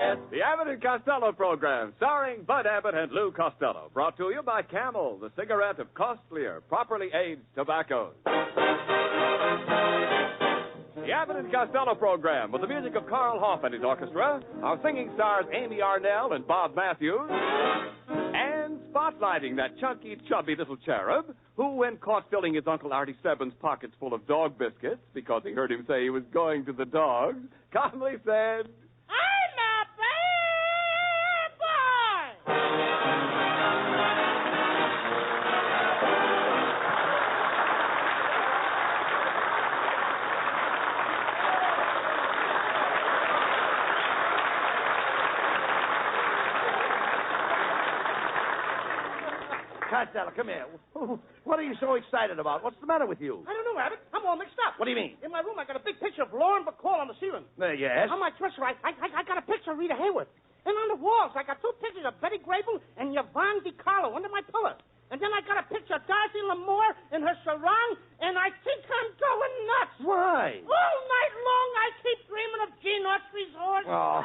The Abbott and Costello program, starring Bud Abbott and Lou Costello, brought to you by Camel, the cigarette of costlier, properly aged tobaccos. The Abbott and Costello program, with the music of Carl Hoff and his orchestra, our singing stars Amy Arnell and Bob Matthews, and spotlighting that chunky, chubby little cherub who, when caught filling his Uncle Artie Stebbins' pockets full of dog biscuits because he heard him say he was going to the dogs, calmly said, I'm a bad boy! Costello, come here. What are you so excited about? What's the matter with you? I don't know, Abbott. I'm all mixed up. What do you mean? In my room, I got a big picture of Lauren Bacall on the ceiling. Yes? On my dresser, I got a picture of Rita Hayworth. And on the walls, I got two pictures of Betty Grable and Yvonne DiCarlo under my pillow. And then I got a picture of Dorothy Lamour in her sarong, and I think I'm going nuts. Why? All night long, I keep dreaming of Gene Autry's horse. Oh.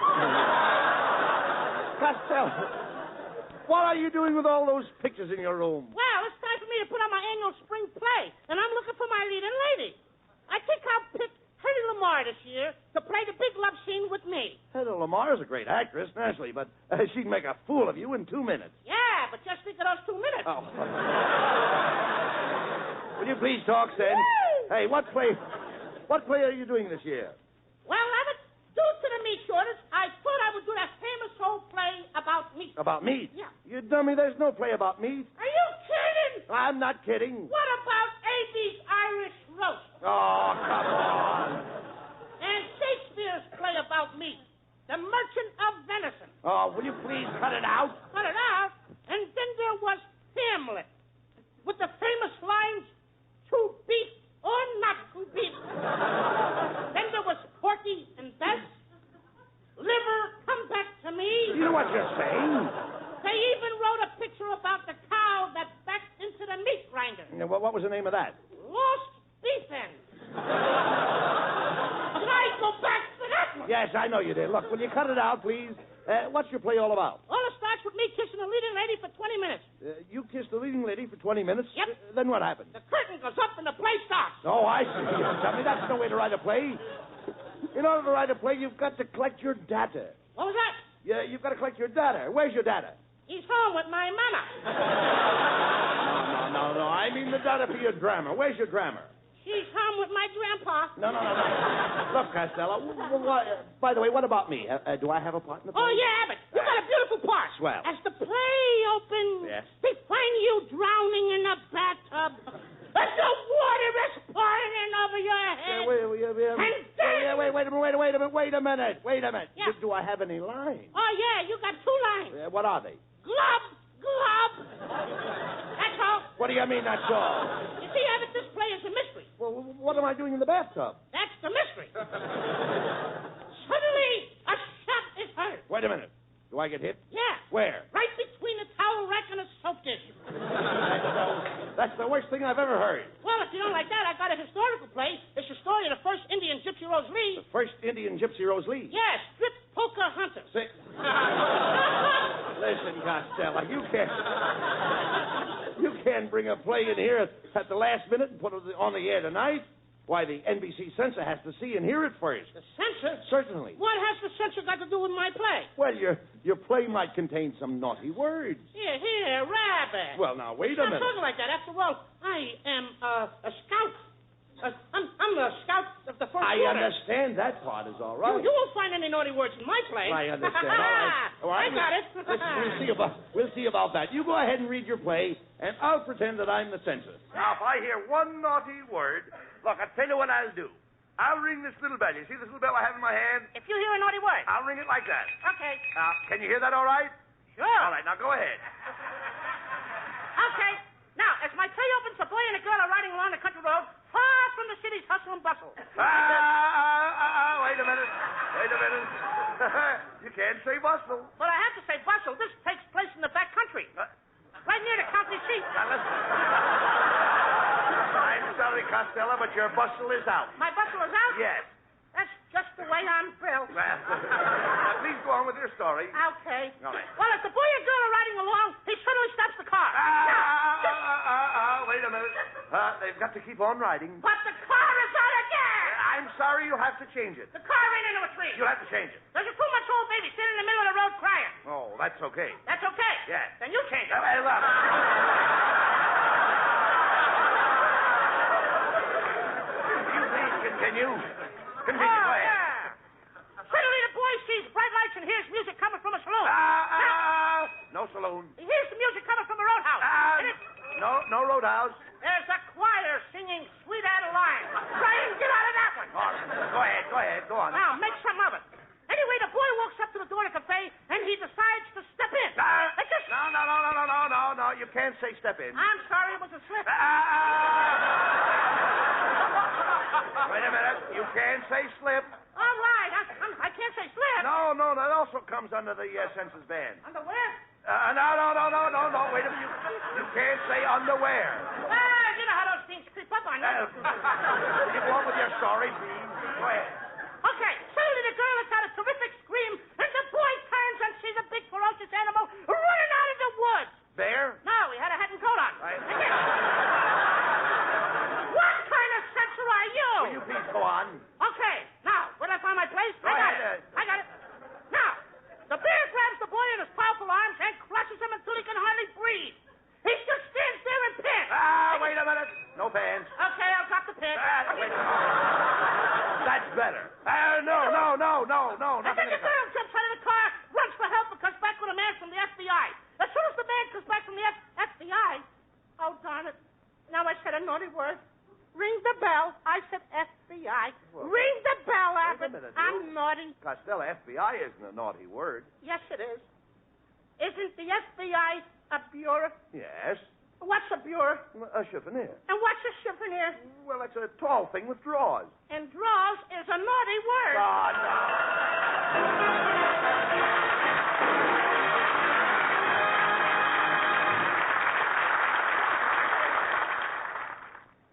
Costello, what are you doing with all those pictures in your room? Well, it's time for me to put on my annual spring play, and I'm looking for my leading lady. I think I'll pick Hedy Lamarr this year to play the big love scene with me. Hedy Lamarr is a great actress, naturally, but she'd make a fool of you in 2 minutes. Yeah, but just think of those 2 minutes. Oh. Will you please talk, then? Hey, what play are you doing this year? Well, Abbott, due to the meat shortage, I thought I would do that famous old play about meat. About meat? Yeah. You dummy, there's no play about meat. Are you kidding? I'm not kidding. What about A.B.'s Irish roast? Oh, come on. And Shakespeare's play about meat, The Merchant of Venison. Oh, will you please cut it out? Cut it out? And then there was Hamlet, with the famous lines, to beat or not to beat. Then there was Porky and Bess, Liver, come back to me. You know what you're saying? They even wrote a picture about the cow that backed into the meat grinder. Yeah, what was the name of that? Lost beef end. Did I go back to that one? Yes, I know you did. Look, will you cut it out, please? What's your play all about? All it starts with me kissing the leading lady for 20 minutes. You kissed the leading lady for 20 minutes? Yep. Then what happened? The curtain goes up and the play starts. Oh, I see. You tell me that's no way to write a play. In order to write a play, you've got to collect your data. What was that? Yeah, you've got to collect your data. Where's your data? He's home with my mama. No. I mean the data for your grammar. Where's your grammar? She's home with my grandpa. No. Look, Costello, by the way, what about me? Do I have a part in the play? Oh, yeah, Abbott. You got a beautiful part. Swell. As the play opens, Yes. they find you drowning in a bathtub. And the water is pouring over your head. Wait a minute. Yeah. Do I have any lines? Oh, yeah, you got 2 lines. What are they? Glub. That's all. What do you mean, that's all? You see, Abbott, this play is a mystery. Well, what am I doing in the bathtub? That's the mystery. Suddenly, a shot is heard. Wait a minute. Do I get hit? Yeah. Where? Right between a towel rack and a soap dish. That's the worst thing I've ever heard. Well, if you don't like that, I got a historical play. It's the story of the first Indian Gypsy Rose Lee. The first Indian Gypsy Rose Lee? Yes, strip poker hunter. Listen, Costello, you can't bring a play in here at the last minute and put it on the air tonight. Why, the NBC censor has to see and hear it first. The censor? Certainly. What has the censor got to do with my play? Well, your play might contain some naughty words. Here, rabbit. Well, now, wait a minute. Don't talk like that. After all, I am a scout. I'm the scout of the first I order. understand that part is all right. You won't find any naughty words in my play. I understand. All right. I got it. Listen, we'll see about that. You go ahead and read your play, and I'll pretend that I'm the censor. Now, if I hear one naughty word, look, I'll tell you what I'll do. I'll ring this little bell. You see this little bell I have in my hand? If you hear a naughty word. I'll ring it like that. Okay. Now, can you hear that all right? Sure. All right, now go ahead. Okay. Now, as my play opens, a boy and a girl are riding along the country road, far from the city's hustle and bustle. Wait a minute. You can't say bustle. But I have to say bustle. This takes place in the back country. Right near the county seat. Now, listen. I'm sorry, Costello, but your bustle is out. My bustle is out? Yes. That's just the way I'm built. Now, please go on with with your story. Okay. All right. Well, if the boy and girl are riding along, he suddenly stops the car. Wait a minute. They've got to keep on riding. But the car is out of gas. I'm sorry, you'll have to change it. The car ran into a tree. You'll have to change it. There's a 2-month-old baby sitting in the middle of the road crying. Oh, that's okay. That's okay. Yes. Then you change it. Hey, look. You please continue. Continue. Go ahead. Yeah. Suddenly the boy sees bright lights and hears music coming from a saloon. No saloon. He hears the music coming from a roadhouse. No roadhouse. There's a choir singing Sweet Adeline. Try and get out of that one. All right. Go ahead. Go on. Now, make some of it. Anyway, the boy walks up to the door of the cafe, and he decides to step in. No. You can't say step in. I'm sorry, it was a slip. Wait a minute. You can't say slip. All right, I can't say slip. No. That also comes under the census ban. Underwear? No. Wait a minute. You can't say underwear. You know how those things creep up on you. You go on with your story, please. Go ahead. Okay, suddenly the girl lets out a terrific scream, and the boy turns and sees a big ferocious animal running out of the woods. Bear? No, he had a hat and coat on. Right. What kind of censor are you? Will you please go on? Okay, now, where did I find my place? Go ahead. I got it. Now, the bear grabs the boy in his powerful arms and crushes him until he can hardly breathe. He just stands there and pants. Wait a minute. No pants. Okay, I'll drop the pants. Wait a minute. That's better. No. And then the girl jumps out of the car, runs for help, and comes back with a man from the FBI. As soon as the man comes back from the FBI, oh, darn it. Now I said a naughty word. Ring the bell. I said FBI. Well, Ring the bell, wait a Abbott. minute, I'm naughty. Costello, FBI isn't a naughty word. Yes, it is. Isn't the FBI a bureau? Yes. What's a bureau? A chiffonier. And what's a chiffonier? Well, it's a tall thing with drawers. And draws is a naughty word.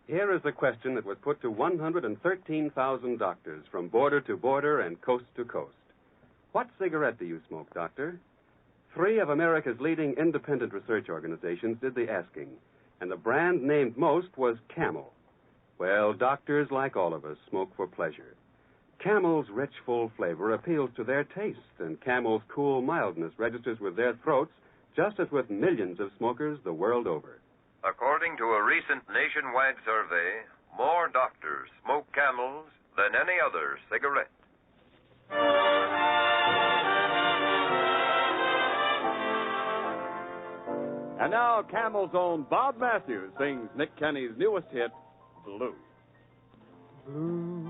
Here is a question that was put to 113,000 doctors from border to border and coast to coast. What cigarette do you smoke, doctor? 3 of America's leading independent research organizations did the asking, and the brand named most was Camel. Well, doctors, like all of us, smoke for pleasure. Camel's rich, full flavor appeals to their taste, and Camel's cool mildness registers with their throats just as with millions of smokers the world over. According to a recent nationwide survey, more doctors smoke Camels than any other cigarette. And now, Camel's own Bob Matthews sings Nick Kenny's newest hit, Blue. Blue,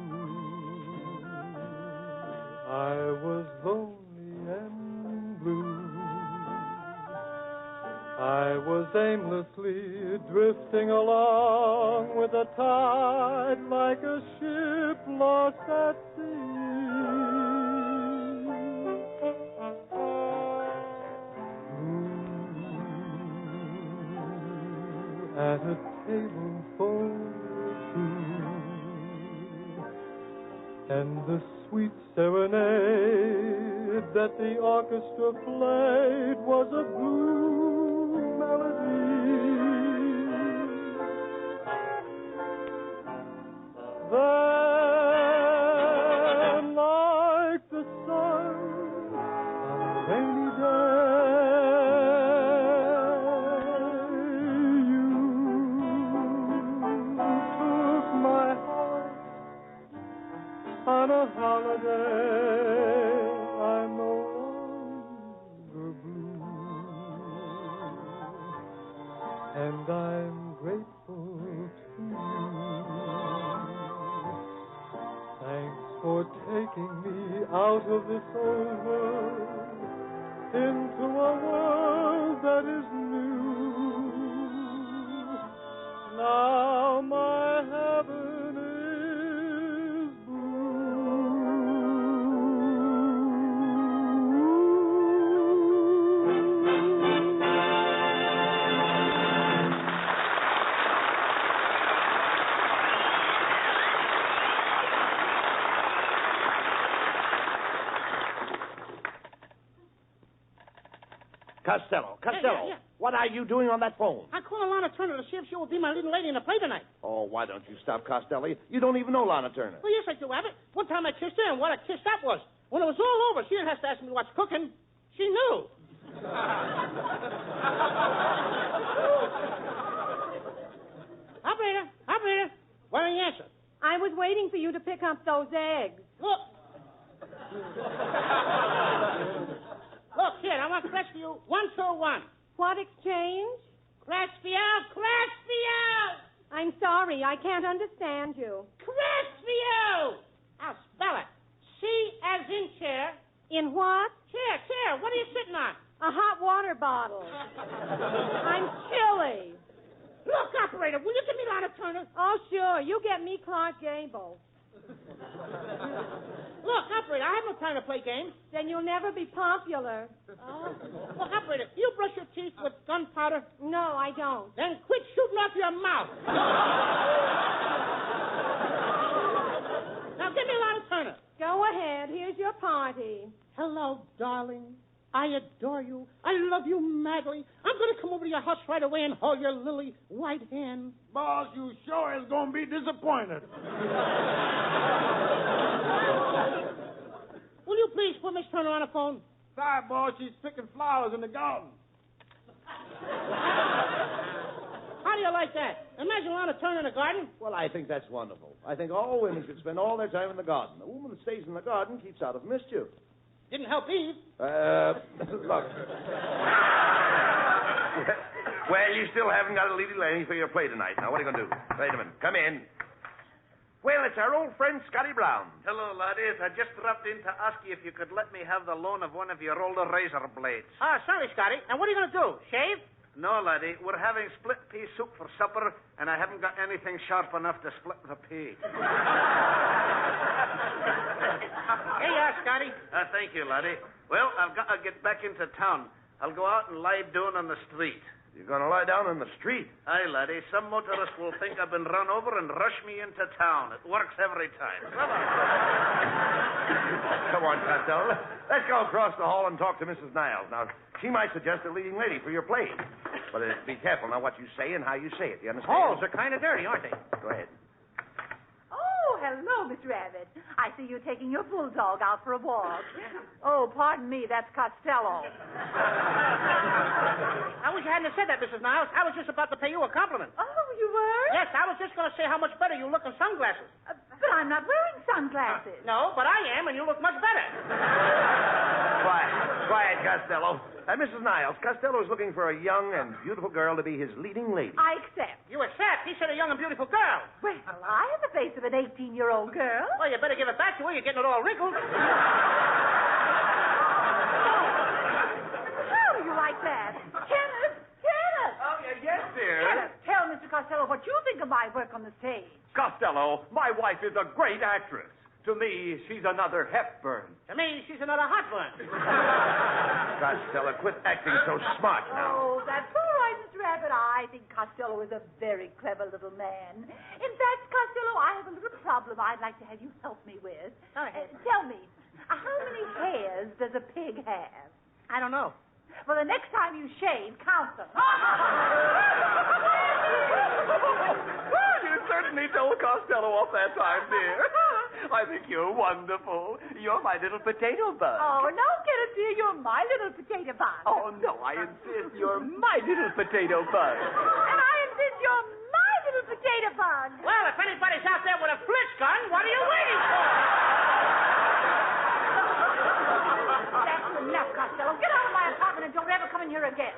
I was lonely and blue. I was aimlessly drifting along with the tide like a ship lost at sea. At a table for 2, and the sweet serenade that the orchestra played was a blue melody. Then, like the sun on a rainy on a holiday, I'm no longer blue, and I'm grateful to you. Thanks for taking me out of this old world into a world that is new. Now my heaven is Costello. Yeah. What are you doing on that phone? I called Lana Turner to see if she will be my leading lady in the play tonight. Oh, why don't you stop, Costello? You don't even know Lana Turner. Well, yes, I do, Abbott. One time I kissed her, and what a kiss that was. When it was all over, she didn't have to ask me what's cooking. She knew. Operator, why don't you answer? I was waiting for you to pick up those eggs. Look, kid, I want Crestview 121. What exchange? Crestview! I'm sorry, I can't understand you. Crestview! I'll spell it. C as in chair. In what? Chair. What are you sitting on? A hot water bottle. I'm chilly. Look, operator, will you give me Lana Turner? Oh, sure. You get me Clark Gable. Look, operator, I have no time to play games. Then you'll never be popular. Oh. Look, operator, do you brush your teeth with gunpowder? No, I don't. Then quit shooting off your mouth. Now give me Lana Turner. Go ahead. Here's your party. Hello, darling. I adore you. I love you madly. I'm going to come over to your house right away and hold your lily white hand. Boss, you sure is going to be disappointed. Will you please put Miss Turner on the phone? Sorry, boss, she's picking flowers in the garden. How do you like that? Imagine Lana Turner in the garden. Well, I think that's wonderful. I think all women should spend all their time in the garden. A woman that stays in the garden keeps out of mischief. Didn't help Eve. Look. Well, you still haven't got a leading lady for your play tonight. Now, what are you going to do? Wait a minute. Come in. Well, it's our old friend, Scotty Brown. Hello, laddies. I just dropped in to ask you if you could let me have the loan of one of your older razor blades. Sorry, Scotty. And what are you going to do? Shave? No, laddie. We're having split pea soup for supper, and I haven't got anything sharp enough to split the pea. Here you are, Scotty. Thank you, laddie. Well, I've got to get back into town. I'll go out and lie down on the street. You're going to lie down in the street? Aye, laddie. Some motorist will think I've been run over and rush me into town. It works every time. Come on, Costello. Let's go across the hall and talk to Mrs. Niles. Now, she might suggest a leading lady for your play. But be careful now what you say and how you say it. You understand? Halls are kind of dirty, aren't they? Go ahead. Oh, hello, Mr. Abbott. I see you're taking your bulldog out for a walk. Oh, pardon me, that's Costello. I wish you hadn't said that, Mrs. Niles. I was just about to pay you a compliment. Oh, you were? Yes, I was just going to say how much better you look in sunglasses. But I'm not wearing sunglasses. No, but I am, and you look much better. Quiet, Costello. Mrs. Niles, Costello is looking for a young and beautiful girl to be his leading lady. I accept. You accept? He said a young and beautiful girl. Well, I have the face of an 18-year-old girl. Well, you better give it back to her. You're getting it all wrinkled. How do you like that? Kenneth! Oh, yes, dear. Kenneth, tell Mr. Costello what you think of my work on the stage. Costello, my wife is a great actress. To me, she's another Hepburn. To me, she's another hot one. Costello, quit acting so smart now. Oh, that's all right, Mr. Abbott. I think Costello is a very clever little man. In fact, Costello, I have a little problem I'd like to have you help me with. Go ahead. Tell me, how many hairs does a pig have? I don't know. Well, the next time you shave, count them. You certainly told Costello off that time, dear. I think you're wonderful. You're my little potato bug. Oh, no, Kenneth, dear, you're my little potato bug. Oh, no, I insist you're my little potato bug. And I insist you're my little potato bug. Well, if anybody's out there with a flitch gun, what are you waiting for? That's enough, Costello. Get out of my apartment and don't ever come in here again.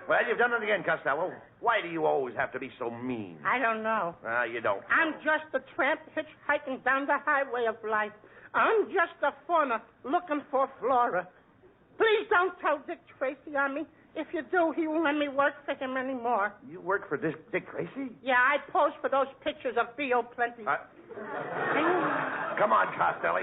Well, you've done it again, Costello. Why do you always have to be so mean? I don't know. You don't. I'm just a tramp hitchhiking down the highway of life. I'm just a fauna looking for flora. Please don't tell Dick Tracy on me. If you do, he won't let me work for him anymore. You work for Dick Tracy? Yeah, I pose for those pictures of B.O. Plenty. Come on, Costello.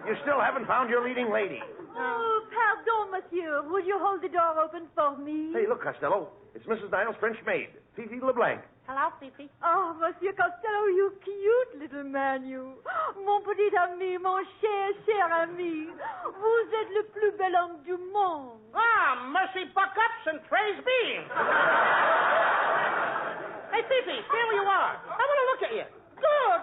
You still haven't found your leading lady. Oh, pardon, monsieur. monsieur, would you hold the door open for me? Hey, look, Costello. It's Mrs. Niles' French maid, Fifi LeBlanc. Hello, Fifi. Oh, Monsieur Costello, you cute little man, you. Mon petit ami, mon cher ami. Vous êtes le plus bel homme du monde. Ah, mercy buck-ups and praise be. Hey, Fifi, stay where you are. I want to look at you. Good.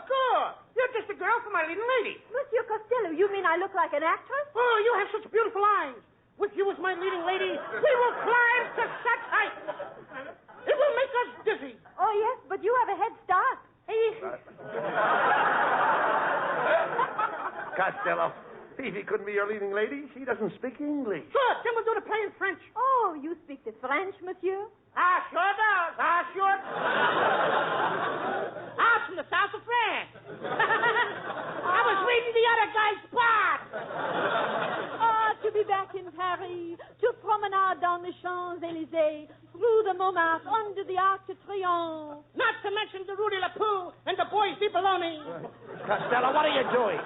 You're just a girl for my leading lady. Monsieur Costello, you mean I look like an actress? Oh, you have such beautiful eyes. With you as my leading lady, we will climb to such heights. It will make us dizzy. Oh, yes, but you have a head start. Costello, Fifi couldn't be your leading lady. She doesn't speak English. Good. Then we'll do the play in French. Oh, you speak the French, monsieur? Sure does. Sure. From the south of France. I was reading the other guy's part. To be back in Paris, to promenade down the Champs-Élysées, through the Montmartre, under the Arc de Triomphe. Not to mention the Rue de la Poo and the Bois de Boulogne. Costello, what are you doing?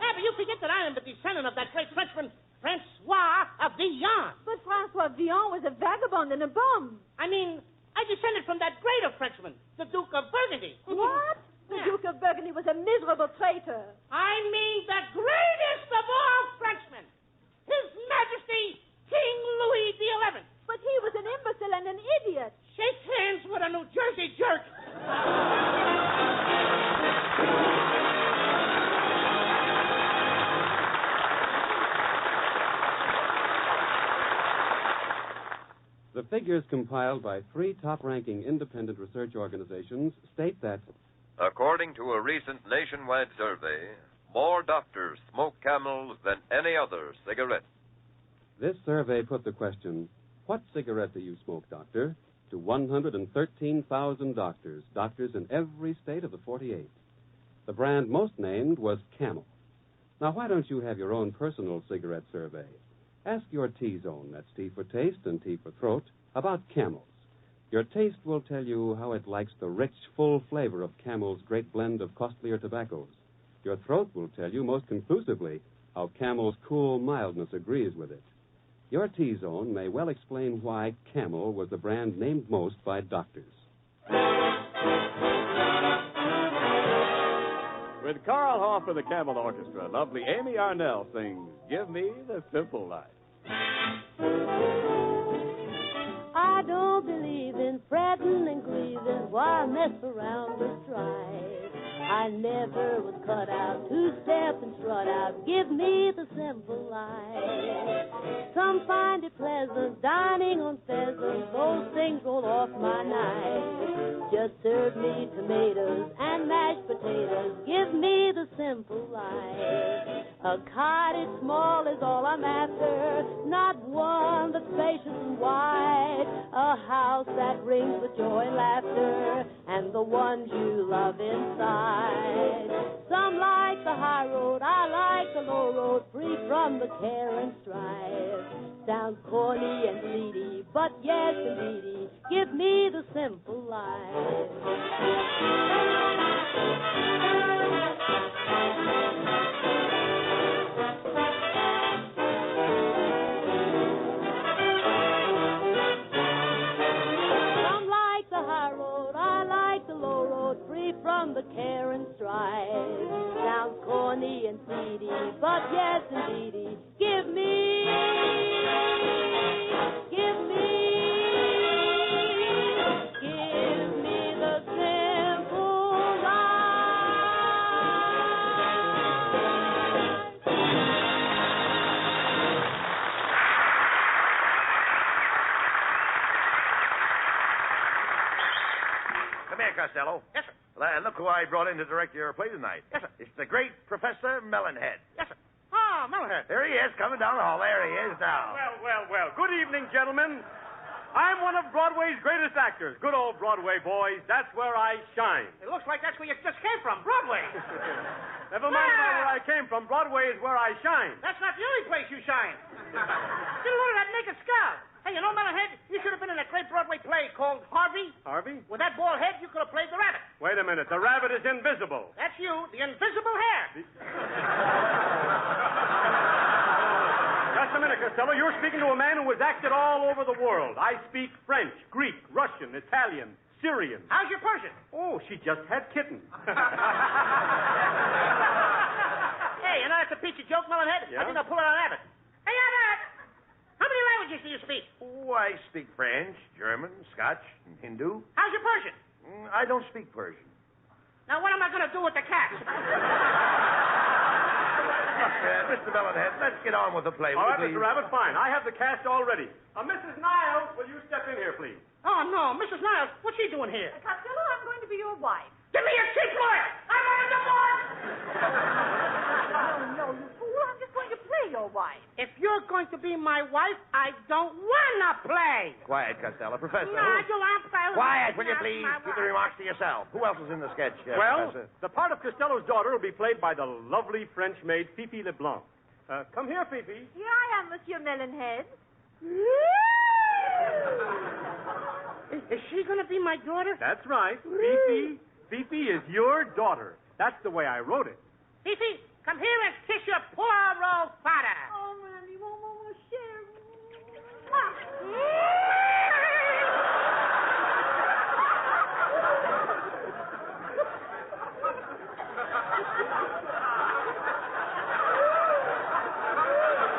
But you forget that I am the descendant of that great Frenchman, Francois of Villon. But Francois Villon was a vagabond and a bum. I mean, I descended from that greater Frenchman, the Duke of Burgundy. What? The Duke of Burgundy was a miserable traitor. I mean the greatest of all Frenchmen. His Majesty, King Louis XI. But he was an imbecile and an idiot. Shake hands with a New Jersey jerk. The figures compiled by 3 top-ranking independent research organizations state that, according to a recent nationwide survey, more doctors smoke Camels than any other cigarette. this survey put the question, what cigarette do you smoke, doctor? To 113,000 doctors in every state of the 48. The brand most named was Camel. Now, why don't you have your own personal cigarette survey? Ask your T-Zone, that's T for taste and T for throat, about Camels. Your taste will tell you how it likes the rich, full flavor of Camel's great blend of costlier tobaccos. Your throat will tell you most conclusively how Camel's cool mildness agrees with it. Your T-Zone may well explain why Camel was the brand named most by doctors. With Carl Hoff and the Camel Orchestra, lovely Amy Arnell sings Give Me the Simple Life. I don't believe in fretting and grieving. Why mess around with strife? I never was cut out to step and strut out. Give me the simple life. Some find it pleasant dining on pheasants. Those things roll off my knife. Just serve me tomatoes and mashed potatoes. Give me the simple life. A cottage small is all I'm after. Not one that's spacious and wide. A house that rings with joy and laughter. And the ones you love inside. Some like the high road, I like the low road, free from the care and strife. Sounds corny and bleedy, but yes, indeedy, give me the simple life. Some like the high road, I like the low road, free from the care and strife. Sounds corny and seedy, but yes, indeedy, give me the simple life. Come here, Costello. Yes, sir. Look who I brought in to direct your play tonight. Yes, sir. It's the great Professor Melonhead. Yes, sir. Ah, Melonhead. There he is, coming down the hall. There he is now. Well. Good evening, gentlemen. I'm one of Broadway's greatest actors. Good old Broadway, boys. That's where I shine. It looks like that's where you just came from, Broadway. Never mind about where I came from. Broadway is where I shine. That's not the only place you shine. Get a load of that naked scout. Hey, you know, Melonhead, you should have been in that great Broadway play called Harvey. Harvey? With that bald head, you could have played the rabbit. Wait a minute. The rabbit is invisible. That's you, the invisible hair. Just a minute, Costello. You're speaking to a man who has acted all over the world. I speak French, Greek, Russian, Italian, Syrian. How's your Persian? Oh, she just had kittens. Hey, you know that's a peachy joke, Melonhead? Yeah? I think I'll pull it on Abbott. Hey, Abbott! How many languages do you speak? Oh, I speak French, German, Scotch, and Hindu. How's your Persian? I don't speak Persian. Now, what am I going to do with the cat? Mr. Melonhead, let's get on with the play. All right, will you, Mr. please? Rabbit, fine. I have the cast all ready. Mrs. Niles, will you step in here, please? Oh, no. Mrs. Niles, what's she doing here? Costello, I'm going to be your wife. Give me a cheap lawyer! I want a divorce! No, you fool. I'm just going to play your wife. If you're going to be my wife, I don't want to play. Quiet, Costello. Professor. No, I don't want to play. Quiet, will you Not please? my Keep the wife. remarks to yourself. Who else is in the sketch, Well, Professor? the part of Costello's daughter will be played by the lovely French maid Fifi Leblanc. Come here, Fifi. Here I am, Monsieur Melonhead. Is she going to be my daughter? That's right. Fifi is your daughter. That's the way I wrote it. Fifi, come here and kiss your poor old father. Oh, Mammy, mon cher.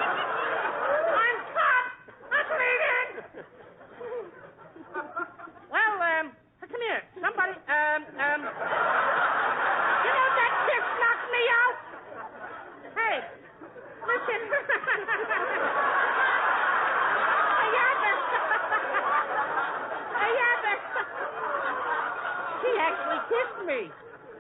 I'm caught. I'm bleeding. Well, come here. Somebody, you know that kiss knocked me out? Hey, listen. Hey, Abbott. Hey, Abbott. She actually kissed me.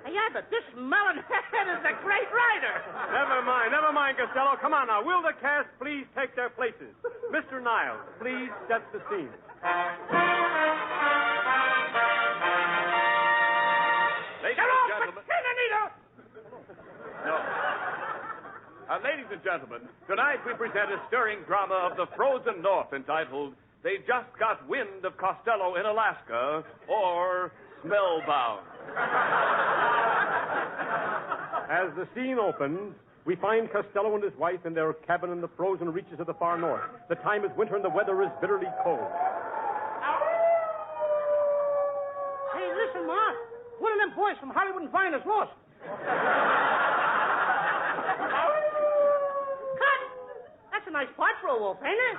Hey, Abbott, this Melonhead is a great writer. Never mind, Costello. Come on now. Will the cast please take their places? Mr. Niles, please set the scene. Ladies Get and off gentlemen. the Anita! No. Ladies and gentlemen, tonight we present a stirring drama of the frozen north entitled They Just Got Wind of Costello in Alaska, or Smellbound. As the scene opens, we find Costello and his wife in their cabin in the frozen reaches of the far north. The time is winter and the weather is bitterly cold. Hey, listen, Ma. One of them boys from Hollywood and Vine is lost. Cut! That's a nice part for a wolf, ain't it?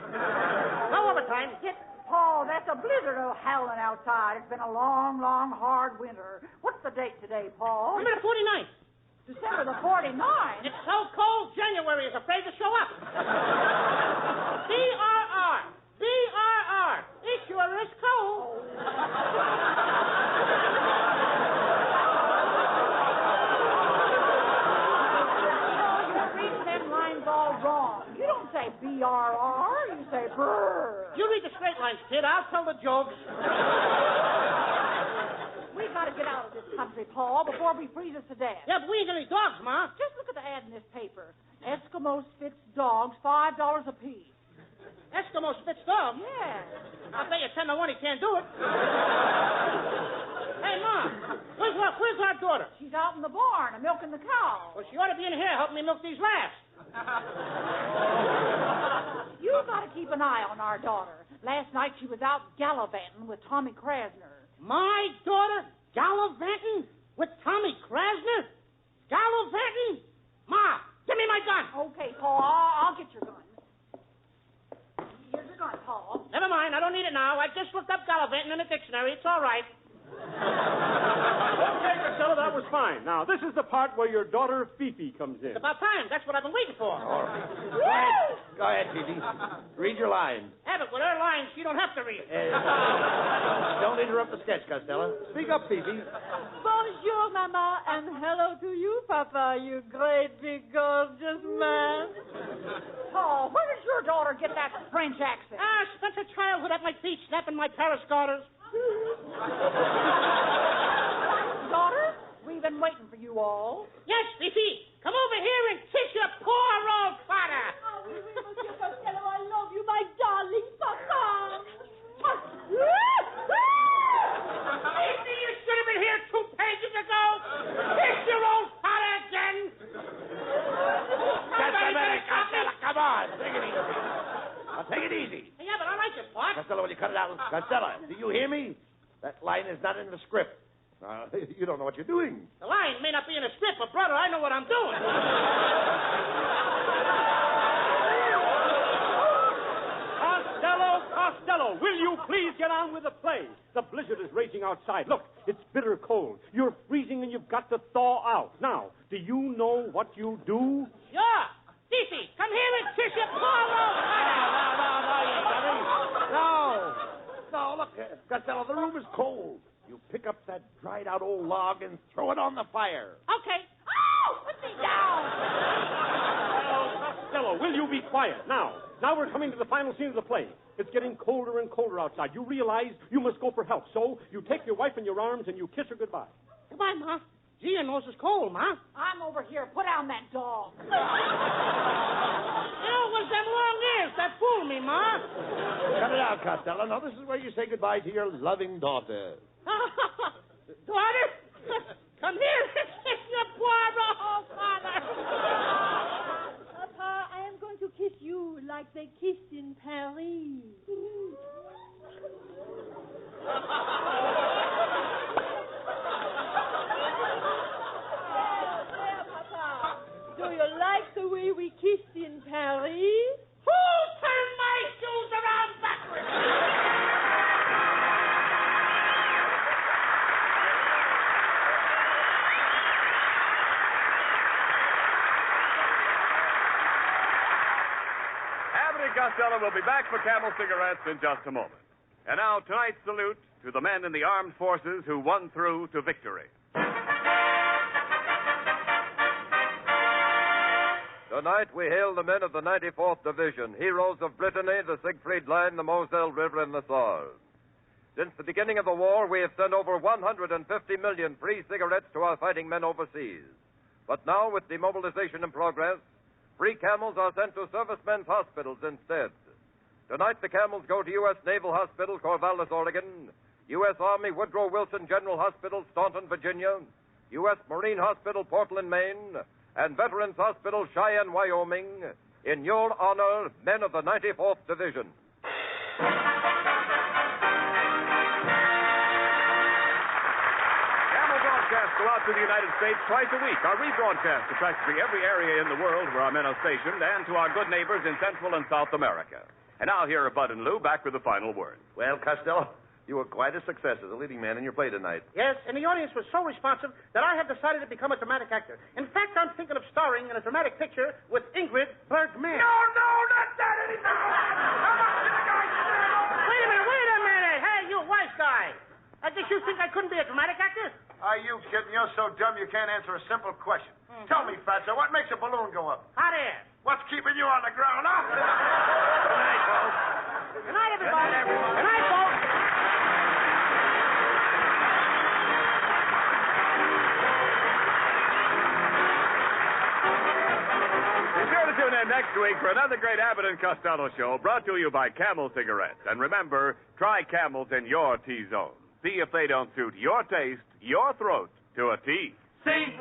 No overtime. Get. Paul, that's a blizzard of howling outside. It's been a long, long, hard winter. What's the date today, Paul? I'm at the 49th. December the 49th. It's so cold, January is afraid to show up. BRR. BRR. It sure is cold. You're reading them lines all wrong. You don't say BRR, you say brr. You read the straight lines, kid. I'll tell the jokes. We've got to get out of this country, Paul, before we freeze us to death. Yeah, but we ain't got any dogs, Ma. Just look at the ad in this paper. Eskimo Spitz dogs, $5 a piece. Eskimo Spitz dog? Yeah. I'll bet you 10 to 1 he can't do it. Hey, Ma, where's our daughter? She's out in the barn, milking the cow. Well, she ought to be in here helping me milk these last. You've got to keep an eye on our daughter. Last night she was out gallivanting with Tommy Krasner. My daughter gallivanting with Tommy Krasner? Gallivanting? Ma, give me my gun. Okay, Paul, I'll get your gun. Here's your gun, Paul. Never mind, I don't need it now. I just looked up gallivanting in the dictionary. It's all right. Okay, Costello, that was fine. Now, this is the part where your daughter Fifi comes in. It's about time. That's what I've been waiting for. Go ahead, Fifi. Read your lines. Abbott, with her lines, she don't have to read. Don't interrupt the sketch, Costello. Speak up, Fifi. Bonjour, Mama, and hello to you, Papa, you great big gorgeous man. Paul, where does your daughter get that French accent? She spent her childhood at my feet snapping my Paris garters. Daughter, we've been waiting for you all. Yes, Fifi. Come over here and kiss your poor old father. Oh, oui, oui, Monsieur Costello, I love you, my darling Papa. Fifi, you should have been here 2 pages ago. Kiss your old father again. Just a minute, Costello. Come on. Take it easy. movie. Yeah, but I like it, Pop. Costello, will you cut it out? Costello, do you hear me? That line is not in the script. You don't know what you're doing. The line may not be in a script, but, brother, I know what I'm doing. Costello, will you please get on with the play? The blizzard is raging outside. Look, it's bitter cold. You're freezing and you've got to thaw out. Now, do you know what you do? Yeah. Cece, come here and kiss your paw. No, look, Costello, the room is cold. You pick up that dried-out old log and throw it on the fire. Okay. Oh, put me down. Costello, will you be quiet? Now we're coming to the final scene of the play. It's getting colder and colder outside. You realize you must go for help. So you take your wife in your arms and you kiss her goodbye. Goodbye, Ma. Gee, your nose is cold, Ma. I'm over here. Put down that dog. You know, it was them long ears that fooled me, Ma. Cut it out, Costello. Now, this is where you say goodbye to your loving daughter. Daughter, come here and kiss your poor old father. Papa, I am going to kiss you like they kissed in Paris. There, Papa. Do you like the way we kissed in Paris? Who turned my shoes around backwards? Abbott and Costello will be back for Camel cigarettes in just a moment. And now, tonight's salute to the men in the armed forces who won through to victory. Tonight we hail the men of the 94th Division, heroes of Brittany, the Siegfried Line, the Moselle River, and the Saar. Since the beginning of the war, we have sent over 150 million free cigarettes to our fighting men overseas. But now, with demobilization in progress, free Camels are sent to servicemen's hospitals instead. Tonight, the Camels go to U.S. Naval Hospital, Corvallis, Oregon, U.S. Army Woodrow Wilson General Hospital, Staunton, Virginia, U.S. Marine Hospital, Portland, Maine, and Veterans Hospital, Cheyenne, Wyoming, in your honor, men of the 94th Division. Camel broadcasts go out to the United States twice a week. Our rebroadcast to practically every area in the world where our men are stationed and to our good neighbors in Central and South America. And now here are Bud and Lou back with the final word. Well, Costello, you were quite a success as a leading man in your play tonight. Yes, and the audience was so responsive that I have decided to become a dramatic actor. In fact, I'm thinking of starring in a dramatic picture with Ingrid Bergman. No, not that anything. How much did the guy say? Wait a minute. Hey, you wise guy. I guess you think I couldn't be a dramatic actor? Are you kidding? You're so dumb you can't answer a simple question. Tell me, Fatso, what makes a balloon go up? Hot air. What's keeping you on the ground, huh? Good night, folks. Good night, everybody. Good night, folks. Be sure to tune in next week for another great Abbott and Costello show brought to you by Camel Cigarettes. And remember, try Camels in your T-zone. See if they don't suit your taste, your throat, to a T. C-A-M-E-L-S.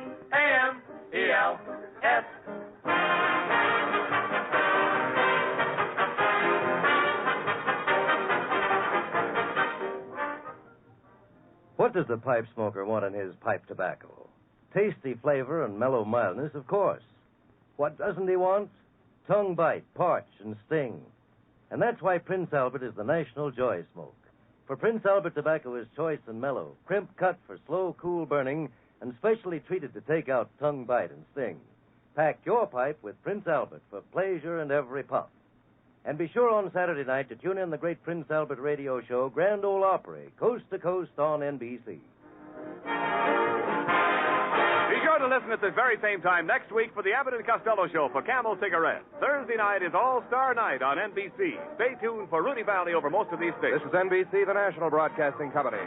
What does the pipe smoker want in his pipe tobacco? Tasty flavor and mellow mildness, of course. What doesn't he want? Tongue bite, parch, and sting. And that's why Prince Albert is the national joy smoke. For Prince Albert tobacco is choice and mellow, crimp cut for slow, cool burning, and specially treated to take out tongue bite and sting. Pack your pipe with Prince Albert for pleasure in every puff. And be sure on Saturday night to tune in the great Prince Albert radio show, Grand Ole Opry, coast to coast on NBC. Be sure to listen at this very same time next week for the Abbott and Costello show for Camel Cigarettes. Thursday night is All-Star Night on NBC. Stay tuned for Rudy Valley over most of these stations. This is NBC, the national broadcasting company.